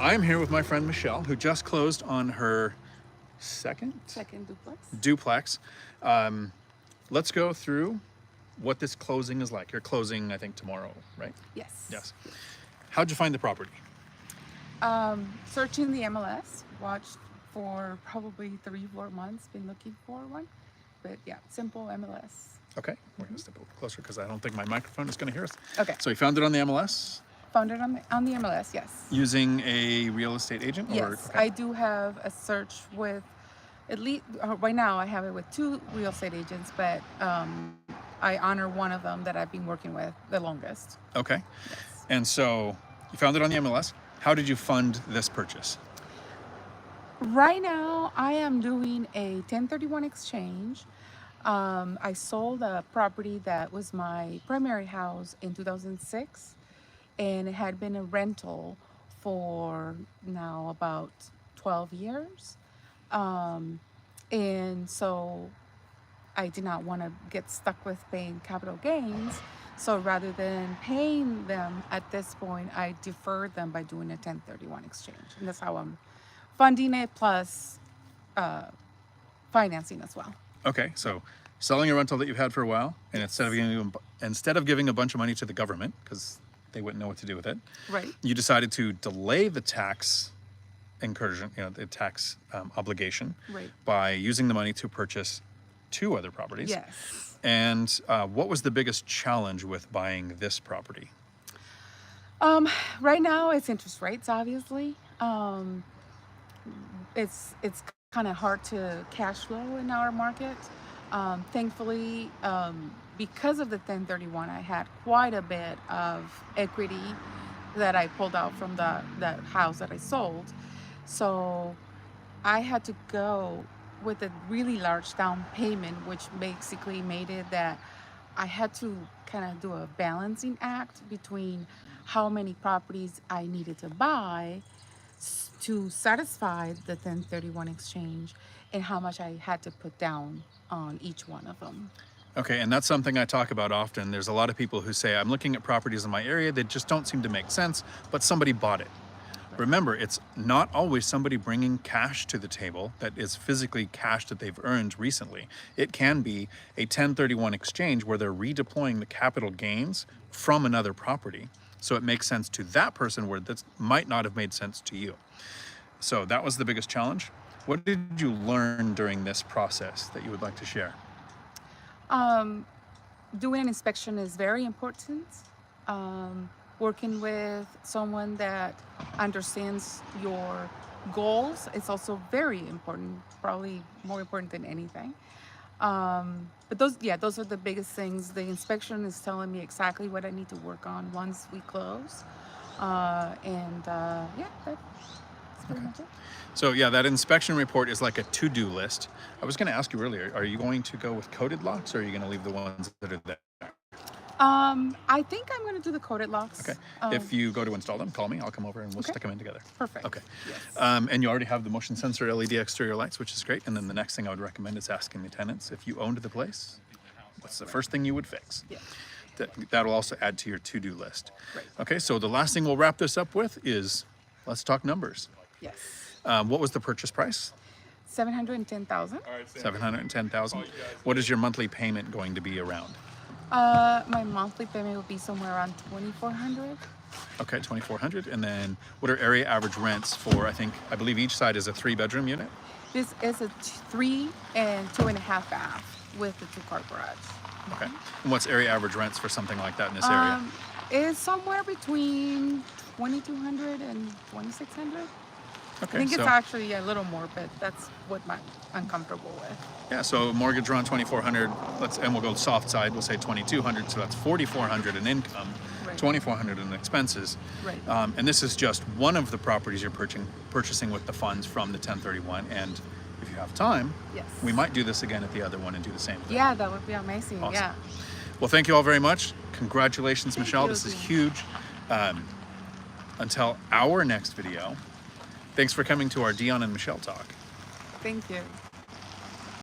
I'm here with my friend Michelle, who just closed on her second duplex. Let's go through what this closing is like. You're closing, I think, tomorrow, right? Yes. How'd you find the property? Searching the MLS, watched for probably 3-4 months, been looking for one. But yeah, simple MLS. Okay, we're gonna step a little closer because I don't think my microphone is gonna hear us. Okay. So you found it on the MLS? Found it on the MLS, yes. Using a real estate agent? Yes, okay. I do have a search with, at least, right now I have it with 2 real estate agents, but I honor one of them that I've been working with the longest. Okay. Yes. And so you found it on the MLS. How did you fund this purchase? Right now, I am doing a 1031 exchange. I sold a property that was my primary house in 2006, and it had been a rental for now about 12 years. And so I did not want to get stuck with paying capital gains. So rather than paying them at this point, I deferred them by doing a 1031 exchange. And that's how I'm funding it, plus financing as well. Okay, so selling a rental that you've had for a while, and instead of giving a bunch of money to the government, because they wouldn't know what to do with it, right? You decided to delay the tax incursion, the tax obligation, right, by using the money to purchase 2 other properties. Yes. And what was the biggest challenge with buying this property? Right now, it's interest rates, obviously. It's kind of hard to cash flow in our market. Thankfully, because of the 1031, I had quite a bit of equity that I pulled out from that house that I sold. So I had to go with a really large down payment, which basically made it that I had to kind of do a balancing act between how many properties I needed to buy to satisfy the 1031 exchange and how much I had to put down on each one of them. Okay, and that's something I talk about often. There's a lot of people who say, I'm looking at properties in my area that just don't seem to make sense, but somebody bought it. Right. Remember, it's not always somebody bringing cash to the table that is physically cash that they've earned recently. It can be a 1031 exchange where they're redeploying the capital gains from another property. So it makes sense to that person where that might not have made sense to you. So that was the biggest challenge. What did you learn during this process that you would like to share? Doing an inspection is very important. Working with someone that understands your goals is also very important, probably more important than anything. But those are the biggest things. The inspection is telling me exactly what I need to work on once we close. That's pretty much it. So yeah, that inspection report is like a to-do list. I was going to ask you earlier, are you going to go with coded locks or are you going to leave the ones that are there? I think I'm going to do the coded locks. Okay. If you go to install them, call me. I'll come over and we'll stick them in together. Perfect. Okay. Yes. And you already have the motion sensor LED exterior lights, which is great. And then the next thing I would recommend is asking the tenants if you owned the place, what's the first thing you would fix? Yeah. That'll also add to your to-do list. Right. Okay. So the last thing we'll wrap this up with is let's talk numbers. Yes. What was the purchase price? $710,000. $710,000. What is your monthly payment going to be around? My monthly payment will be somewhere around $2,400. Okay, $2,400. And then what are area average rents for, I believe each side is a 3-bedroom unit? This is a 3 and 2.5 bath with the 2-car garage. Okay. And what's area average rents for something like that in this area? It's somewhere between $2,200 and $2,600. Okay, I think it's actually a little more, but that's what I'm comfortable with. Yeah, so mortgage around $2,400, and we'll go soft side, we'll say $2,200, so that's $4,400 in income, right. $2,400 in expenses. Right. And this is just one of the properties you're purchasing with the funds from the 1031, and if you have time, yes, we might do this again at the other one and do the same thing. Yeah, that would be amazing. Awesome. Yeah. Well, thank you all very much. Congratulations, Michelle. This is huge. Until our next video, thanks for coming to our Dion and Michelle Talk. Thank you.